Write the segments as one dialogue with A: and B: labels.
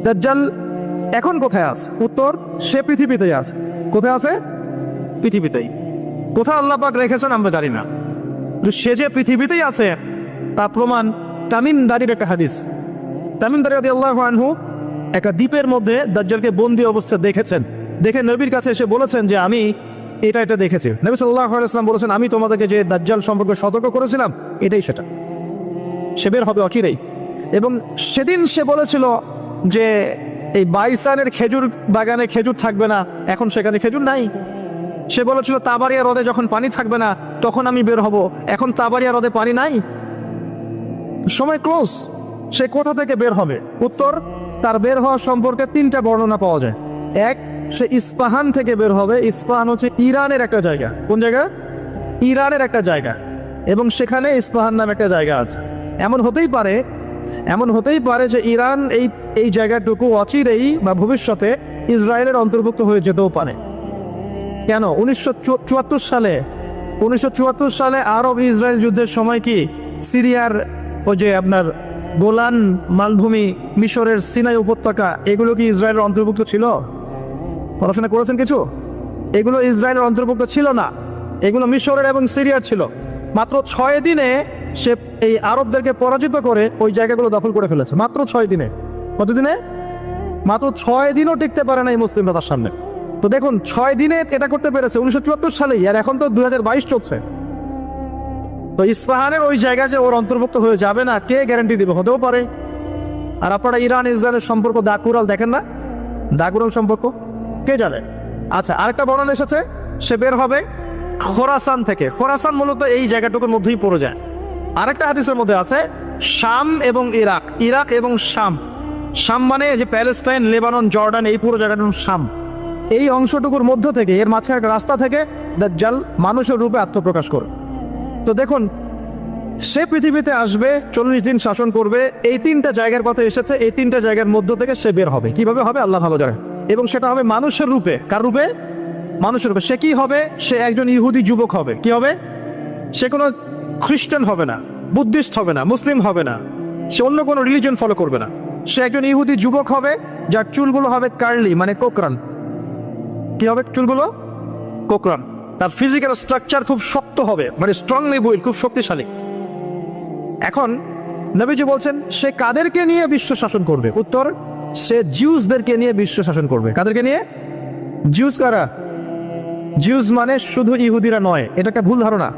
A: দাজ্জাল এখন কোথায় আছে? উত্তর, সে পৃথিবীতেই আছে। কোথায় আছে? পৃথিবীতেই। কোথায় আল্লাহ পাক রেখেছেন আমরা জানি না, কিন্তু সে যে পৃথিবীতেই আছে তা প্রমাণ তামিম দারির একটা হাদিস। তামিম দারি রাদিয়াল্লাহু আনহু একটা দ্বীপের মধ্যে দাজ্জালকে বন্দি অবস্থায় দেখেছেন। দেখে নবীর কাছে এসে বলেছেন যে আমি এটা দেখেছি। নবী সাল্লাল্লাহু আলাইহি ওয়াসাল্লাম বলেছেন, আমি তোমাদেরকে যে দাজ্জাল সম্পর্কে সতর্ক করেছিলাম এটাই সেটা, সে বের হবে অচিরেই। এবং সেদিন সে বলেছিল যে এই বাইসানের খেজুর বাগানে খেজুর থাকবে না, এখন সেখানে খেজুর নাই। সে বলেছিল তাবারিয়া হ্রদে যখন পানি থাকবে না তখন আমি বের হব, এখন তাবারিয়া হ্রদে পানি নাই, সময় ক্লোজ। সে কোথা থেকে বের হবে? উত্তর, তার বের হওয়া সম্পর্কে তিনটা বর্ণনা পাওয়া যায়। এক, সে ইস্পাহান থেকে বের হবে। ইস্পাহান হচ্ছে ইরানের একটা জায়গা। কোন জায়গা? ইরানের একটা জায়গা, এবং সেখানে ইস্পাহান নামে একটা জায়গা আছে। এমন হতেই পারে যে ইরান এই জায়গাটুকু অচিরেই বা ভবিষ্যতে ইসরায়েলের অন্তর্ভুক্ত হয়ে যেতেও পারে। কেন? 1974 সালে আরব ইসরায়েল যুদ্ধের সময় কি সিরিয়ার ওই যে আপনার গোলান মালভূমি, মিশরের সিনাই উপত্যকা, এগুলো কি ইসরায়েলের অন্তর্ভুক্ত ছিল? পড়াশোনা করেছেন কিছু? এগুলো ইসরায়েলের অন্তর্ভুক্ত ছিল না, এগুলো মিশরের এবং সিরিয়ার ছিল। মাত্র 6 দিনে সে এই আরবদেরকে পরাজিত করে ওই জায়গাগুলো দখল করে ফেলেছে। মাত্র 6 দিনে। কতদিনে? মাত্র 6 দিনও টিকতে পারে না এই মুসলিমরা তার সামনে। তো দেখুন, 6 দিনে এটা করতে পেরেছে 1974 সালেই, আর এখন তো 2022 চলছে। তো ইস্পাহানের ওই জায়গা যে ওর অন্তর্ভুক্ত হয়ে যাবে না, কে গ্যারান্টি দিবে? হতেও পারে। আর আপনারা ইরান ইসরায়েলের সম্পর্ক দাকুরাল দেখেন না? দাকুরাল সম্পর্ক কে জানে? আচ্ছা, আরেকটা বর্ণনা এসেছে সে বের হবে খোরাসান থেকে। খোরাসান মূলত এই জায়গাটুকুর মধ্যেই পড়ে যায়। আরেকটা হাদিসের মধ্যে আছে শাম এবং ইরাক। ইরাক এবং শাম। শাম মানে যে প্যালেস্টাইন, লেবানন, জর্ডান, এই পুরো জায়গাটার শাম। এই অংশটুকুর মধ্য থেকে, এর মাঝখানে একটা রাস্তা থেকে দাজ্জাল মানুষের রূপে আত্মপ্রকাশ করে। তো দেখুন, সে পৃথিবীতে আসবে, 40 দিন শাসন করবে। এই 3টা জায়গার কথা এসেছে, এই 3টা জায়গার মধ্য থেকে সে বের হবে। কিভাবে হবে আল্লাহ ভালো জানে। এবং সেটা হবে মানুষের রূপে। কার রূপে? মানুষের রূপে। সে কি হবে? সে একজন ইহুদি যুবক হবে। কি হবে? সে কোনো খ্রিস্টান হবে না, বুদ্ধিস্ট হবে না, মুসলিম হবে না, সে অন্য কোনো রিলিজন ফলো করবে না। সে একজন ইহুদি যুবক হবে যার চুলগুলো হবে কার্লি, মানে কোকরান। কি হবে? চুলগুলো কোকরান। তার ফিজিক্যাল স্ট্রাকচার খুব শক্ত হবে, মানে স্ট্রংলি বিল্ড, খুব শক্তিশালী। এখন নবীজি বলছেন সে কাদেরকে নিয়ে বিশ্ব শাসন করবে? উত্তর, সে জিউসদেরকে নিয়ে বিশ্ব শাসন করবে। কাদেরকে নিয়ে? জিউস কারা? জিউস মানে শুধু ইহুদিরা নয়, এটা একটা ভুল ধারণা।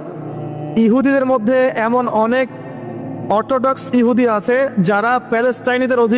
A: ইহুদিদের মধ্যে এমন অনেক অর্থোডক্স ইহুদি আছে যারা প্যালেস্টাইনিদের অধিকার